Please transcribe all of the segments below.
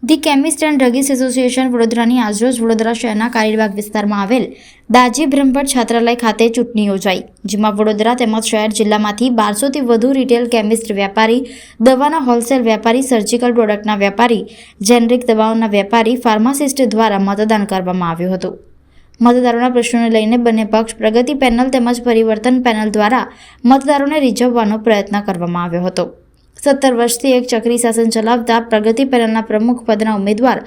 The chemist and druggist association વડોદરાની આજરોજ વડોદરા શહેરના કારેલીબાગ વિસ્તારમાં આવેલ દાજી બ્રહ્મભટ્ટ છાત્રાલય ખાતે ચૂંટણી યોજાઈ, જેમાં વડોદરા તેમજ શહેર જિલ્લામાંથી 1200થી વધુ રિટેલ કેમિસ્ટ વેપારી, દવાના હોલસેલ વેપારી, સર્જિકલ પ્રોડક્ટના વેપારી, જેનરિક દવાઓના વેપારી, ફાર્માસિસ્ટ દ્વારા મતદાન કરવામાં આવ્યું હતું। મતદારોના પ્રશ્નોને લઈને બંને પક્ષ પ્રગતિ પેનલ તેમજ પરિવર્તન પેનલ દ્વારા મતદારોને રીઝવવાનો પ્રયત્ન કરવામાં આવ્યો હતો। 17 વર્ષથી એક ચક્રી શાસન ચલાવતા પ્રગતિ પેનલના પ્રમુખ પદના ઉમેદવાર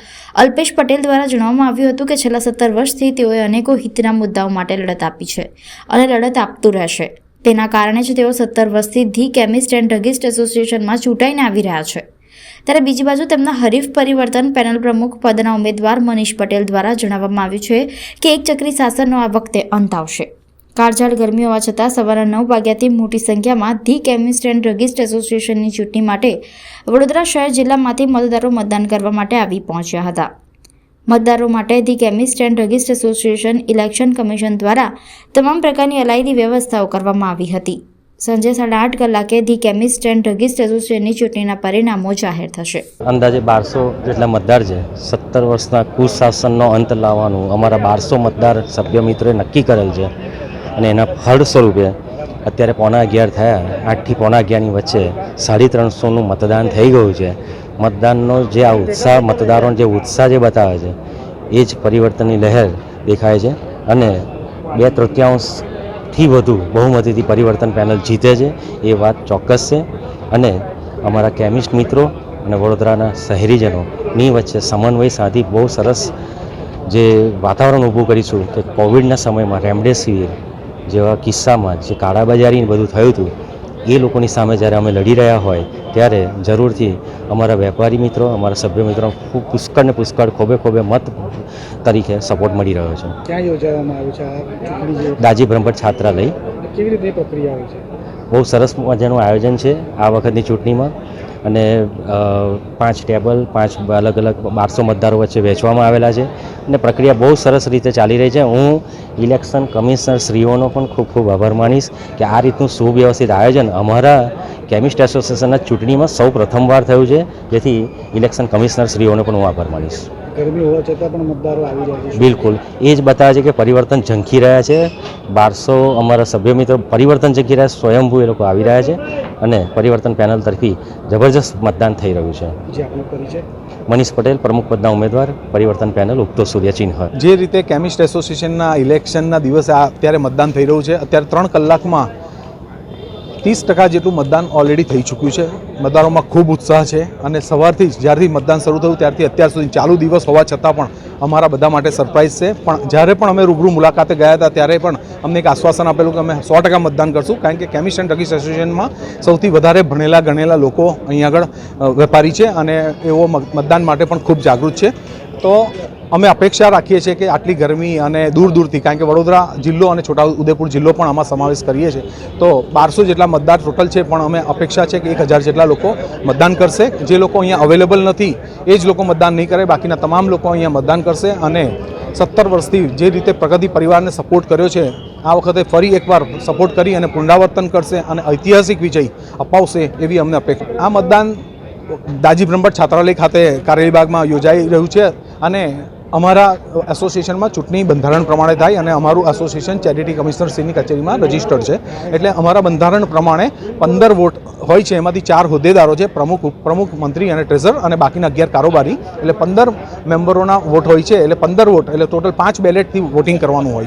અલ્પેશ પટેલ દ્વારા જણાવવામાં આવ્યું હતું કે છેલ્લા 17 વર્ષથી તેઓએ અનેકો હિતના મુદ્દાઓ માટે લડત આપી છે અને લડત આપતું રહેશે। તેના કારણે જ તેઓ 17 વર્ષથી ધી કેમિસ્ટ એન્ડ ડ્રગિસ્ટ એસોસિએશનમાં ચૂંટાઈને આવી રહ્યા છે। ત્યારે બીજી બાજુ તેમના હરીફ પરિવર્તન પેનલ પ્રમુખ પદના ઉમેદવાર મનીષ પટેલ દ્વારા જણાવવામાં આવ્યું છે કે એક ચક્રી શાસનનો આ વખતે અંત આવશે। કાળઝાળ ગરમી હોવા છતાં સવારના 9 વાગ્યાથી મોટી સંખ્યામાં ધી કેમિસ્ટ એન્ડ ડ્રગિસ્ટ એસોસિએશનની ચૂંટણી માટે વડોદરા શહેર જિલ્લામાંથી મતદારો મતદાન કરવા માટે આવી પહોંચ્યા હતા। મતદારો માટે the chemist and druggist association election commission દ્વારા તમામ પ્રકારની અલાયદી વ્યવસ્થાઓ કરવામાં આવી હતી। સાંજે 8:30 કલાકે ધી કેમિસ્ટ એન્ડ ડ્રગિસ્ટ એસોસિએશનની ચૂંટણીના પરિણામો જાહેર થશે। અંદાજે 1200 જેટલા મતદાર છે। 17 વર્ષના કુશાસનનો અંત લાવવાનું અમારા 1200 મતદાર સભ્ય મિત્રોએ નક્કી કરેલ છે અને એના ફળ સ્વરૂપે અત્યારે 11:15 થયા, 8થી 11:15ની વચ્ચે 350નું મતદાન થઈ ગયું છે। મતદાનનો જે આ ઉત્સાહ, મતદારોનો જે ઉત્સાહ જે બતાવે છે એ જ પરિવર્તનની લહેર દેખાય છે અને 2/3થી વધુ બહુમતીથી પરિવર્તન પેનલ જીતે છે એ વાત ચોક્કસ છે અને અમારા કેમિસ્ટ મિત્રો અને વડોદરાના શહેરીજનોની વચ્ચે સમન્વય સાધી બહુ સરસ જે વાતાવરણ ઊભું કરીશું કે કોવિડના સમયમાં રેમડેસિવિર જેવા કિસ્સામાં જે કાળાબજારી બધું થયું હતું એ લોકોની સામે જ્યારે અમે લડી રહ્યા હોય ત્યારે જરૂરથી અમારા વેપારી મિત્રો, અમારા સભ્ય મિત્રો ખૂબ પુષ્કળ ખોબે મત તરીકે સપોર્ટ મળી રહ્યો છે। ક્યાં યોજવામાં આવ્યું છે? દાજી બ્રહ્મભટ્ટ છાત્રાલય। કેવી રીતે પ્રક્રિયા હોય છે? બહુ સરસ મજાનું આયોજન છે આ વખતની ચૂંટણીમાં અને 5 ટેબલ 5 અલગ અલગ 1200 મતદારો વચ્ચે વહેંચવામાં આવેલા છે અને પ્રક્રિયા બહુ સરસ રીતે ચાલી રહી છે। હું ઇલેક્શન કમિશનર શ્રીઓનો પણ ખૂબ આભાર માનીશ કે આ રીતનું સુવ્યવસ્થિત આયોજન અમારા કેમિસ્ટ એસોસિએશનના ચૂંટણીમાં સૌ પ્રથમવાર થયું છે, જેથી ઇલેક્શન કમિશનર શ્રીઓનો પણ હું આભાર માનીશ। ગરમી હોવા છતાં પણ મતદારો આવી રહ્યા છે? બિલકુલ, એ જ બતાવે છે કે પરિવર્તન ઝંખી રહ્યા છે। 1200 અમારા સભ્ય મિત્રો પરિવર્તન ઝંખી રહ્યા, સ્વયંભૂ એ લોકો આવી રહ્યા છે અને પરિવર્તન પેનલ તરફી જબરજસ્ત મતદાન થઈ રહ્યું છે। જે આપનો પરિચય? મનીષ પટેલ, પ્રમુખ પદના ઉમેદવાર, પરિવર્તન પેનલ, ઉગતો સૂર્ય ચિહ્ન। જે રીતે કેમિસ્ટ એસોસિએશનના ઇલેક્શનના દિવસે અત્યારે મતદાન થઈ રહ્યું છે, અત્યારે 3 કલાકમાં 30% જેટલું મતદાન ઓલરેડી થઈ ચૂક્યું છે। મતદારોમાં ખૂબ ઉત્સાહ છે અને સવારથી જ જ્યારથી મતદાન શરૂ થયું ત્યારથી અત્યાર સુધી ચાલુ દિવસ હોવા છતાં પણ અમારા બધા માટે સરપ્રાઇઝ છે। પણ જ્યારે પણ અમે રૂબરૂ મુલાકાતે ગયા હતા ત્યારે પણ અમને એક આશ્વાસન આપેલું કે અમે 100% મતદાન કરશું, કારણ કે કેમિસ્ટ એન્ડ ડ્રગિસ્ટ એસોસિએશનમાં સૌથી વધારે ભણેલા ગણેલા લોકો અહીં આગળ વેપારી છે અને એવો મતદાન માટે પણ ખૂબ જાગૃત છે। તો અમે અપેક્ષા રાખીએ છીએ કે આટલી ગરમી અને દૂરથી, કારણ કે વડોદરા જિલ્લો અને છોટાઉદેપુર જિલ્લો પણ આમાં સમાવેશ કરીએ છીએ, તો 1200 જેટલા મતદાર ટોટલ છે, પણ અમે અપેક્ષા છે કે 1000 જેટલા લોકો મતદાન કરશે। જે લોકો અહીંયા અવેલેબલ નથી એ જ લોકો મતદાન નહીં કરે, બાકીના તમામ લોકો અહીંયા મતદાન કરશે અને 17 વર્ષથી જે રીતે પ્રગતિ પરિવારને સપોર્ટ કર્યો છે આ વખતે ફરી એકવાર સપોર્ટ કરી અને પુનરાવર્તન કરશે અને ઐતિહાસિક વિજય અપાવશે એવી અમને અપેક્ષા। આ મતદાન દાજી બ્રહ્મભટ્ટ છાત્રાલય ખાતે કારેલીબાગમાં યોજાઈ રહ્યું છે અને અમારા એસોસિએશનમાં ચૂંટણી બંધારણ પ્રમાણે થાય અને અમારું એસોસિએશન ચેરિટી કમિશનરશ્રીની કચેરીમાં રજીસ્ટર્ડ છે, એટલે અમારા બંધારણ પ્રમાણે 15 વોટ હોય છે, એમાંથી 4 હોદ્દેદારો છે, પ્રમુખ, ઉપપ્રમુખ, મંત્રી અને ટ્રેઝર, અને બાકીના 11 કારોબારી, એટલે 15 મેમ્બરોના વોટ હોય છે, એટલે 15 વોટ એટલે ટોટલ 5 બેલેટથી વોટિંગ કરવાનું હોય છે।